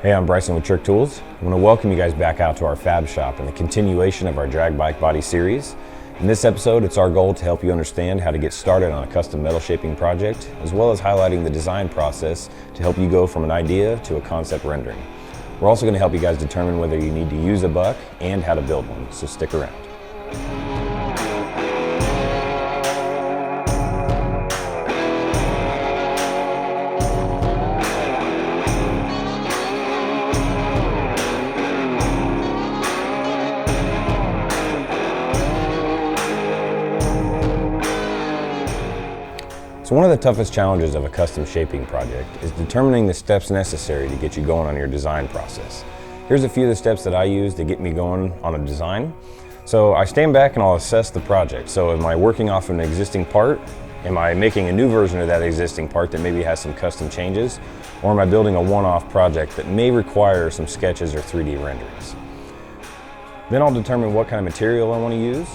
Hey, I'm Bryson with Trick Tools. I want to welcome you guys back out to our fab shop and the continuation of our drag bike body series. In this episode, it's our goal to help you understand how to get started on a custom metal shaping project, as well as highlighting the design process to help you go from an idea to a concept rendering. We're also going to help you guys determine whether you need to use a buck and how to build one, so stick around. So one of the toughest challenges of a custom shaping project is determining the steps necessary to get you going on your design process. Here's a few of the steps that I use to get me going on a design. So I stand back and I'll assess the project. So am I working off an existing part? Am I making a new version of that existing part that maybe has some custom changes? Or am I building a one-off project that may require some sketches or 3D renderings? Then I'll determine what kind of material I want to use,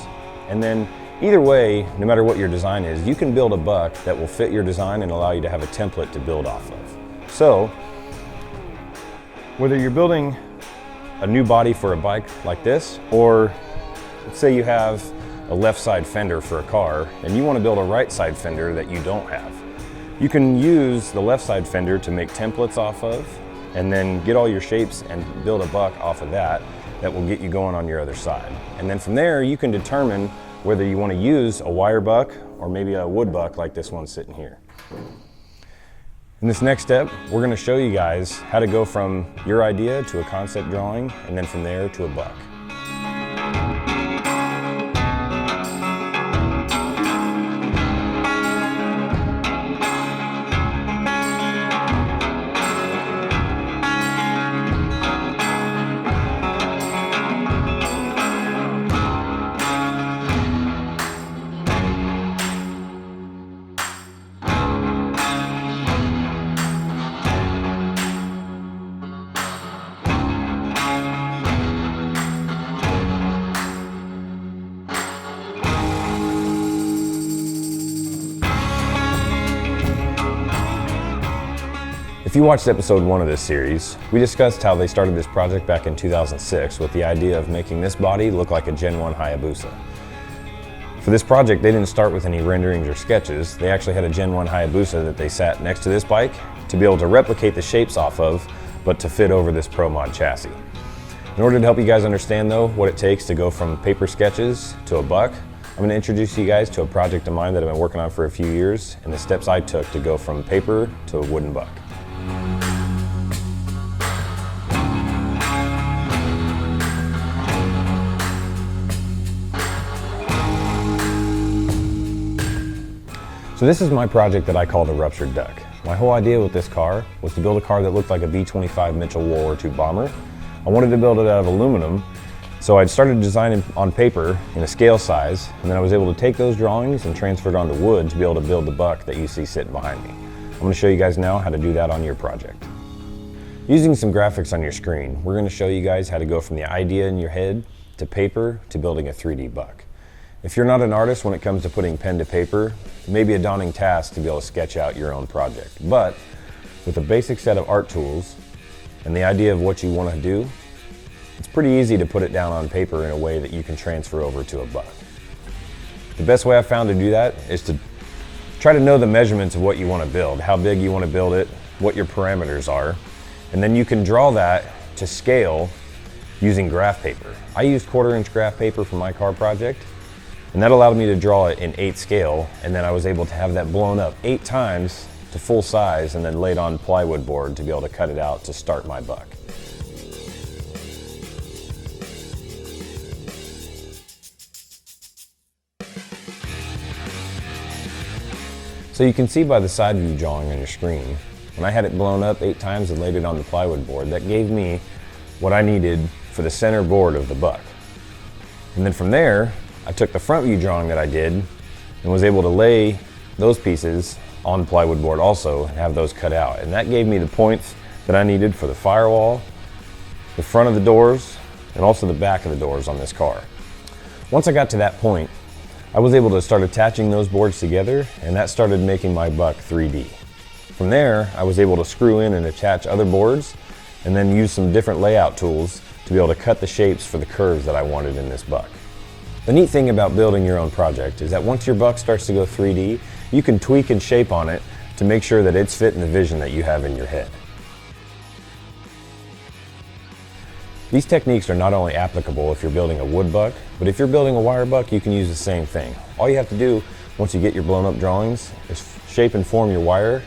and then either way, no matter what your design is, you can build a buck that will fit your design and allow you to have a template to build off of. So, whether you're building a new body for a bike like this, or let's say you have a left side fender for a car and you want to build a right side fender that you don't have, you can use the left side fender to make templates off of and then get all your shapes and build a buck off of that will get you going on your other side. And then from there, you can determine whether you want to use a wire buck or maybe a wood buck like this one sitting here. In this next step, we're going to show you guys how to go from your idea to a concept drawing, and then from there to a buck. If you watched episode 1 of this series, we discussed how they started this project back in 2006 with the idea of making this body look like a Gen 1 Hayabusa. For this project, they didn't start with any renderings or sketches. They actually had a Gen 1 Hayabusa that they sat next to this bike to be able to replicate the shapes off of, but to fit over this Pro Mod chassis. In order to help you guys understand though what it takes to go from paper sketches to a buck, I'm going to introduce you guys to a project of mine that I've been working on for a few years and the steps I took to go from paper to a wooden buck. So this is my project that I call the Ruptured Duck. My whole idea with this car was to build a car that looked like a B-25 Mitchell World War II bomber. I wanted to build it out of aluminum, so I'd started designing on paper in a scale size, and then I was able to take those drawings and transfer it onto wood to be able to build the buck that you see sitting behind me. I'm going to show you guys now how to do that on your project. Using some graphics on your screen, we're going to show you guys how to go from the idea in your head to paper to building a 3D buck. If you're not an artist when it comes to putting pen to paper, it may be a daunting task to be able to sketch out your own project. But with a basic set of art tools and the idea of what you want to do, it's pretty easy to put it down on paper in a way that you can transfer over to a buck. The best way I've found to do that is to try to know the measurements of what you want to build, how big you want to build it, what your parameters are, and then you can draw that to scale using graph paper. I used 1/4-inch graph paper for my car project, and that allowed me to draw it in 8 scale, and then I was able to have that blown up 8 times to full size and then laid on plywood board to be able to cut it out to start my buck. So you can see by the side view drawing on your screen, when I had it blown up 8 times and laid it on the plywood board, that gave me what I needed for the center board of the buck. And then from there, I took the front view drawing that I did and was able to lay those pieces on plywood board also and have those cut out. And that gave me the points that I needed for the firewall, the front of the doors, and also the back of the doors on this car. Once I got to that point, I was able to start attaching those boards together, and that started making my buck 3D. From there, I was able to screw in and attach other boards and then use some different layout tools to be able to cut the shapes for the curves that I wanted in this buck. The neat thing about building your own project is that once your buck starts to go 3D, you can tweak and shape on it to make sure that it's fitting the vision that you have in your head. These techniques are not only applicable if you're building a wood buck, but if you're building a wire buck, you can use the same thing. All you have to do once you get your blown up drawings is shape and form your wire,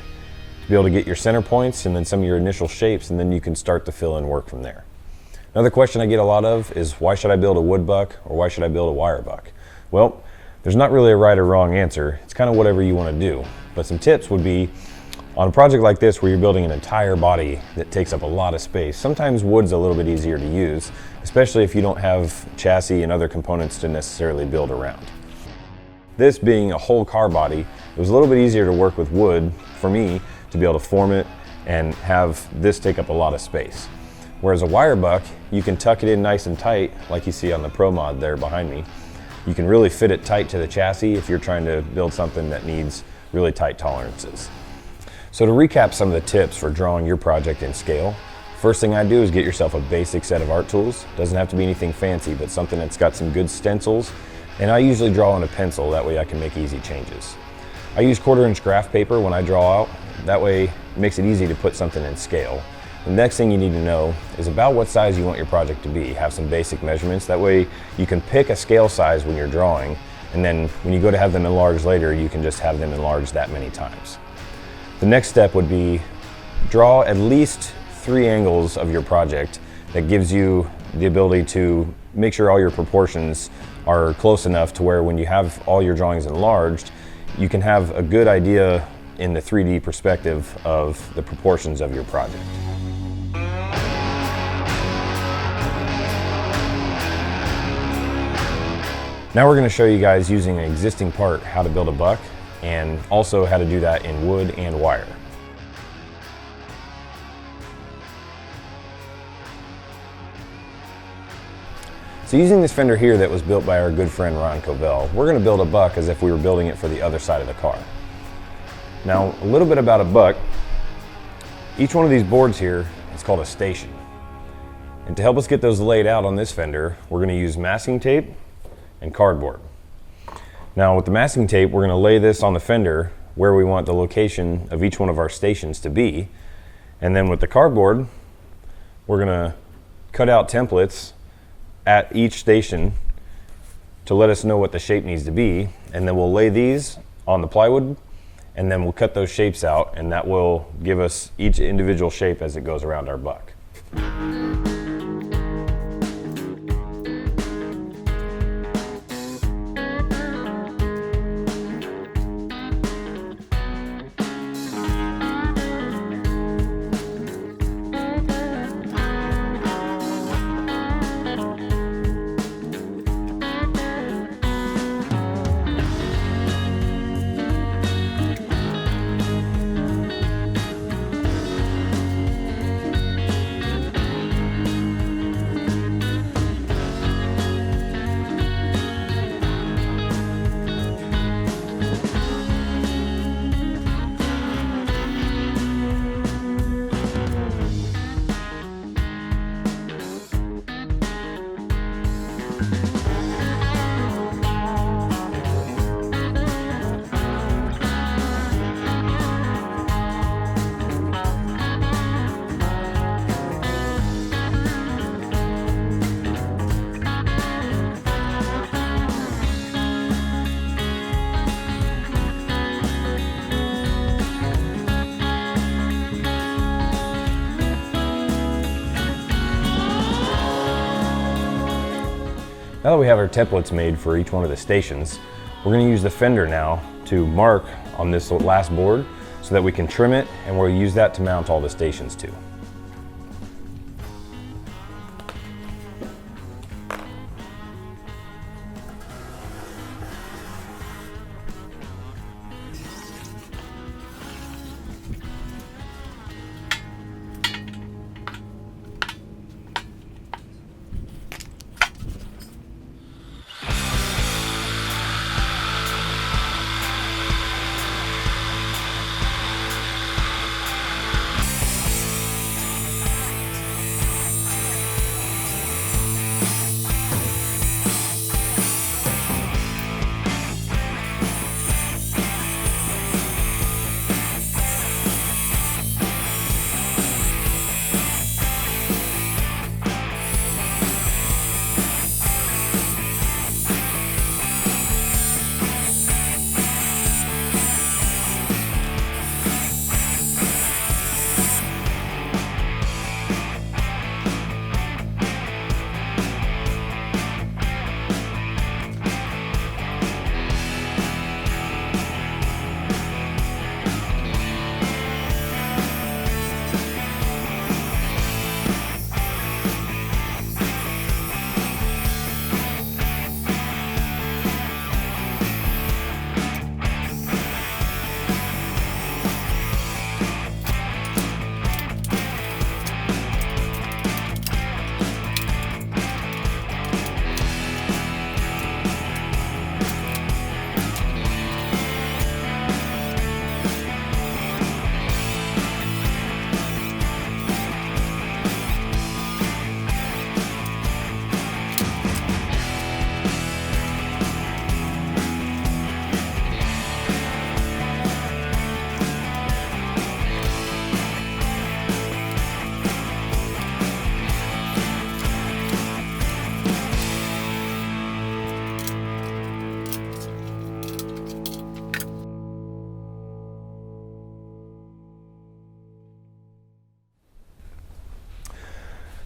be able to get your center points and then some of your initial shapes, and then you can start to fill in work from there. Another question I get a lot of is, why should I build a wood buck or why should I build a wire buck? Well, there's not really a right or wrong answer. It's kind of whatever you want to do. But some tips would be, on a project like this where you're building an entire body that takes up a lot of space, sometimes wood's a little bit easier to use, especially if you don't have chassis and other components to necessarily build around. This being a whole car body, it was a little bit easier to work with wood for me to be able to form it and have this take up a lot of space. Whereas a wire buck, you can tuck it in nice and tight, like you see on the Pro Mod there behind me. You can really fit it tight to the chassis if you're trying to build something that needs really tight tolerances. So to recap some of the tips for drawing your project in scale, first thing I do is get yourself a basic set of art tools. Doesn't have to be anything fancy, but something that's got some good stencils. And I usually draw on a pencil, that way I can make easy changes. I use 1/4-inch graph paper when I draw out. That way it makes it easy to put something in scale. The next thing you need to know is about what size you want your project to be. Have some basic measurements. That way you can pick a scale size when you're drawing, and then when you go to have them enlarged later, you can just have them enlarged that many times. The next step would be draw at least 3 angles of your project that gives you the ability to make sure all your proportions are close enough to where when you have all your drawings enlarged, you can have a good idea in the 3D perspective of the proportions of your project. Now we're going to show you guys using an existing part how to build a buck, and also how to do that in wood and wire. So using this fender here that was built by our good friend Ron Covell, we're going to build a buck as if we were building it for the other side of the car. Now, a little bit about a buck. Each one of these boards here is called a station. And to help us get those laid out on this fender, we're going to use masking tape and cardboard. Now with the masking tape, we're going to lay this on the fender where we want the location of each one of our stations to be. And then with the cardboard, we're going to cut out templates at each station to let us know what the shape needs to be. And then we'll lay these on the plywood, and then we'll cut those shapes out, and that will give us each individual shape as it goes around our buck. Now that we have our templates made for each one of the stations, we're going to use the fender now to mark on this last board so that we can trim it, and we'll use that to mount all the stations to.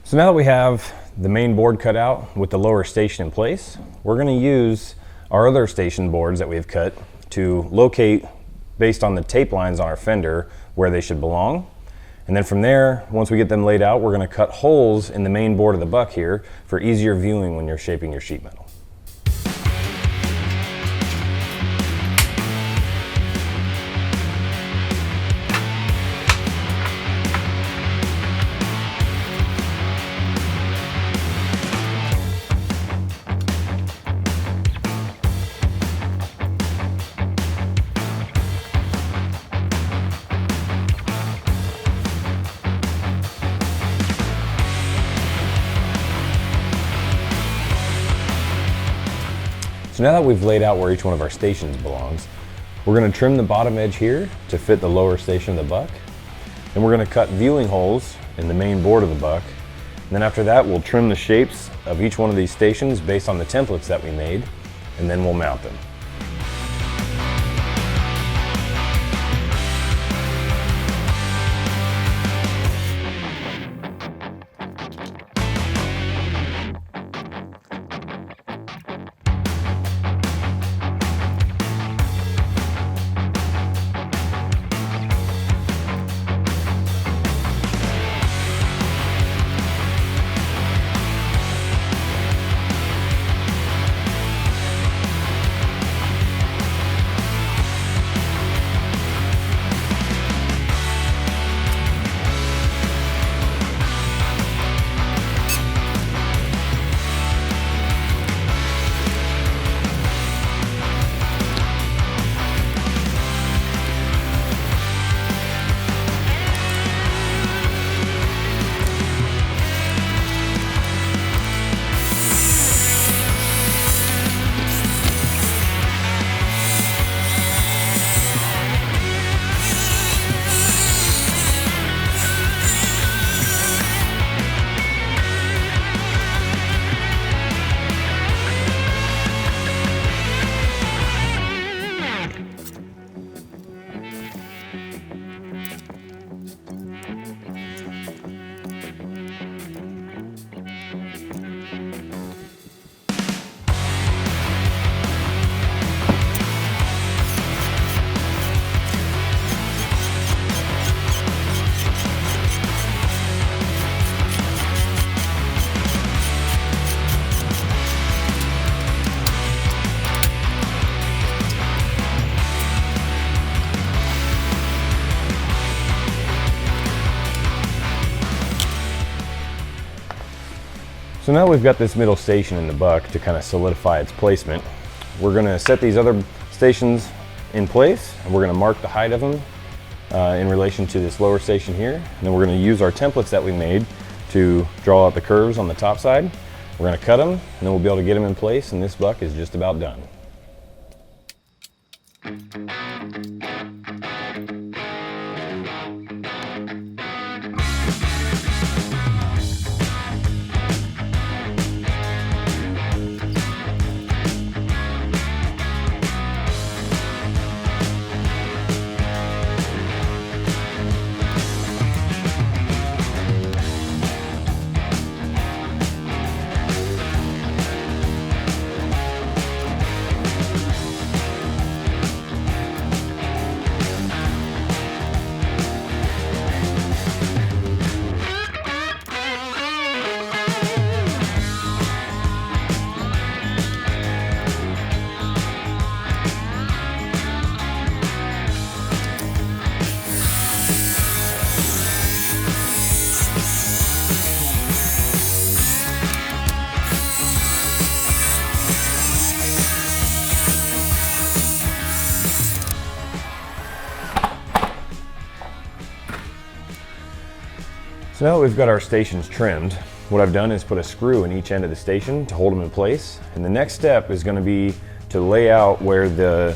So now that we have the main board cut out with the lower station in place, we're going to use our other station boards that we've cut to locate, based on the tape lines on our fender, where they should belong. And then from there, once we get them laid out, we're going to cut holes in the main board of the buck here for easier viewing when you're shaping your sheet metal. So now that we've laid out where each one of our stations belongs, we're going to trim the bottom edge here to fit the lower station of the buck. Then we're going to cut viewing holes in the main board of the buck. And then after that, we'll trim the shapes of each one of these stations based on the templates that we made, and then we'll mount them. So now we've got this middle station in the buck to kind of solidify its placement. We're going to set these other stations in place, and we're going to mark the height of them in relation to this lower station here. And then we're going to use our templates that we made to draw out the curves on the top side. We're going to cut them, and then we'll be able to get them in place, and this buck is just about done. So now that we've got our stations trimmed, what I've done is put a screw in each end of the station to hold them in place. And the next step is going to be to lay out where the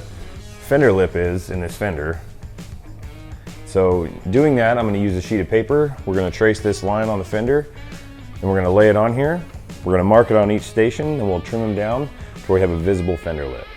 fender lip is in this fender. So doing that, I'm going to use a sheet of paper. We're going to trace this line on the fender, and we're going to lay it on here. We're going to mark it on each station, and we'll trim them down before we have a visible fender lip.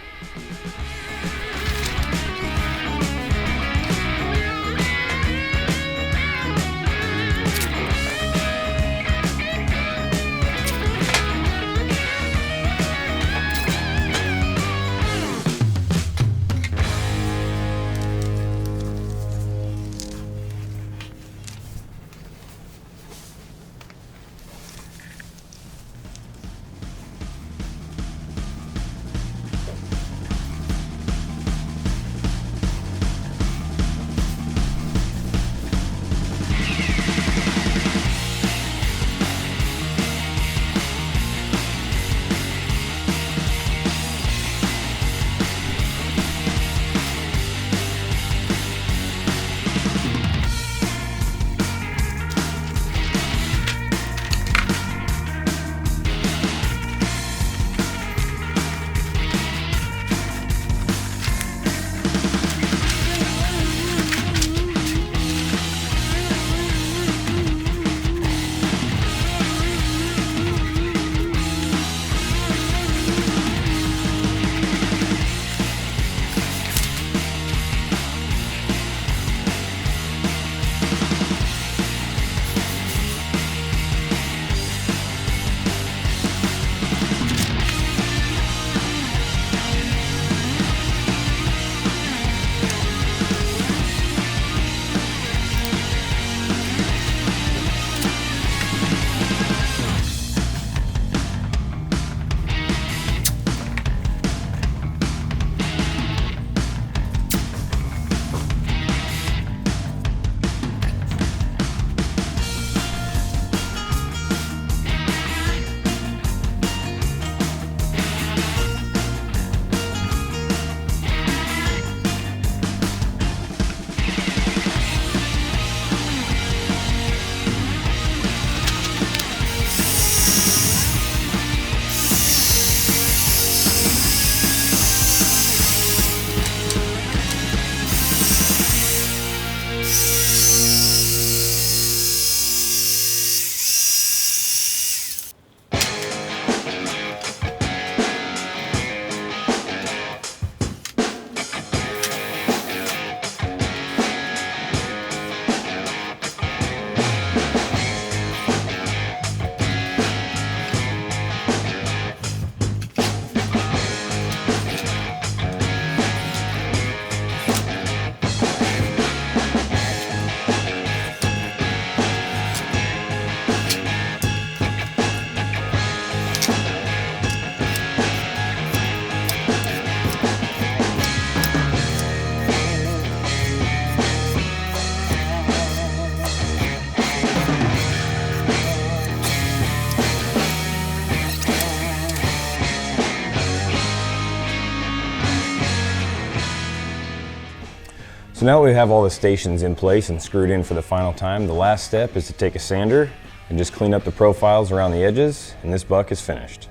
So now that we have all the stations in place and screwed in for the final time, the last step is to take a sander and just clean up the profiles around the edges, and this buck is finished.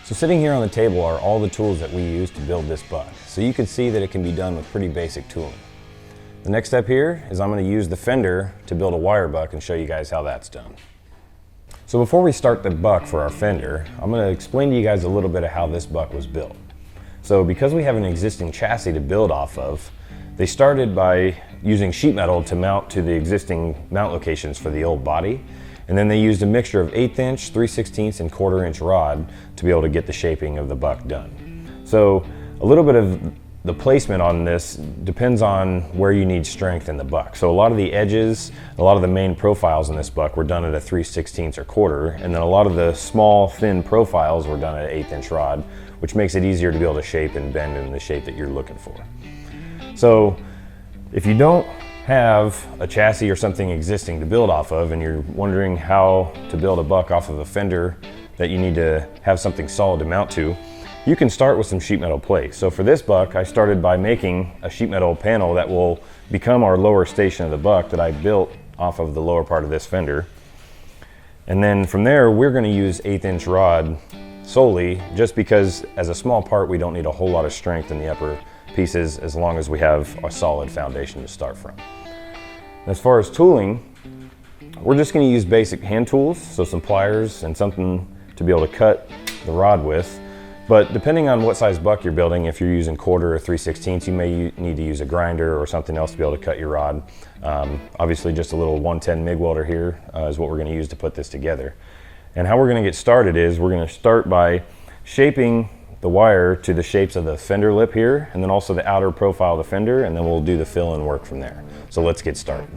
So sitting here on the table are all the tools that we use to build this buck. So you can see that it can be done with pretty basic tooling. The next step here is I'm going to use the fender to build a wire buck and show you guys how that's done. So before we start the buck for our fender, I'm going to explain to you guys a little bit of how this buck was built. So because we have an existing chassis to build off of, they started by using sheet metal to mount to the existing mount locations for the old body. And then they used a mixture of 1/8 inch, 3/16 and 1/4 inch rod to be able to get the shaping of the buck done. So a little bit of the placement on this depends on where you need strength in the buck. So a lot of the edges, a lot of the main profiles in this buck were done at a 3/16 or 1/4, and then a lot of the small thin profiles were done at 1/8 inch rod, which makes it easier to be able to shape and bend in the shape that you're looking for. So if you don't have a chassis or something existing to build off of and you're wondering how to build a buck off of a fender that you need to have something solid to mount to, you can start with some sheet metal plates. So for this buck, I started by making a sheet metal panel that will become our lower station of the buck that I built off of the lower part of this fender. And then from there, we're going to use 1/8 inch rod solely, just because as a small part, we don't need a whole lot of strength in the upper pieces as long as we have a solid foundation to start from. As far as tooling, we're just going to use basic hand tools, so some pliers and something to be able to cut the rod with. But depending on what size buck you're building, if you're using 1/4 or 3/16, you may need to use a grinder or something else to be able to cut your rod. Obviously just a little 110 MIG welder here is what we're going to use to put this together. And how we're going to get started is we're going to start by shaping the wire to the shapes of the fender lip here, and then also the outer profile of the fender, and then we'll do the fill-in work from there. So let's get started.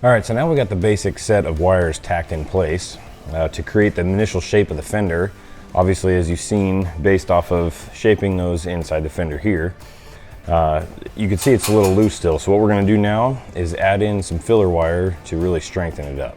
All right, so now we got the basic set of wires tacked in place to create the initial shape of the fender. Obviously, as you've seen, based off of shaping those inside the fender here, you can see it's a little loose still. So what we're gonna do now is add in some filler wire to really strengthen it up.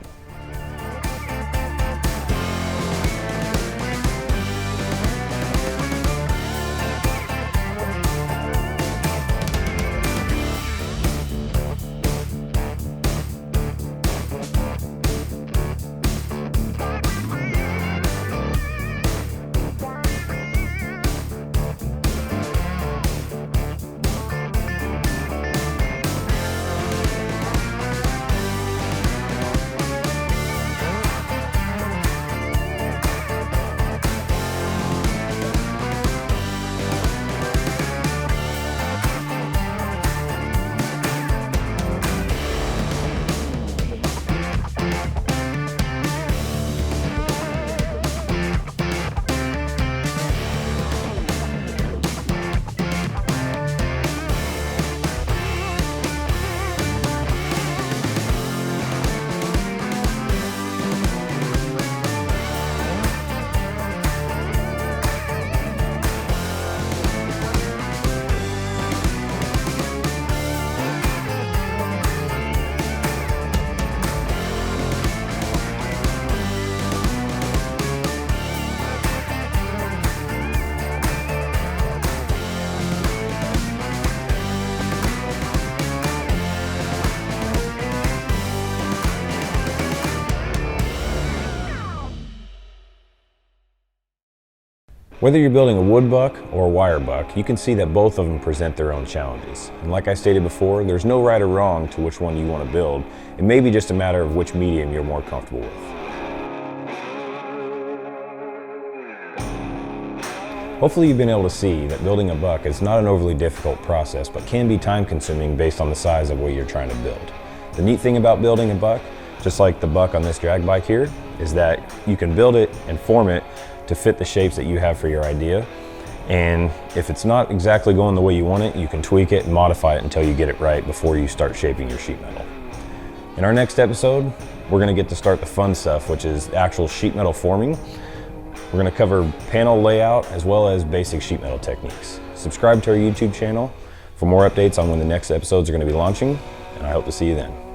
Whether you're building a wood buck or a wire buck, you can see that both of them present their own challenges. And like I stated before, there's no right or wrong to which one you want to build. It may be just a matter of which medium you're more comfortable with. Hopefully you've been able to see that building a buck is not an overly difficult process, but can be time consuming based on the size of what you're trying to build. The neat thing about building a buck, just like the buck on this drag bike here, is that you can build it and form it to fit the shapes that you have for your idea. And if it's not exactly going the way you want it, you can tweak it and modify it until you get it right before you start shaping your sheet metal. In our next episode, we're gonna get to start the fun stuff, which is actual sheet metal forming. We're gonna cover panel layout as well as basic sheet metal techniques. Subscribe to our YouTube channel for more updates on when the next episodes are gonna be launching, and I hope to see you then.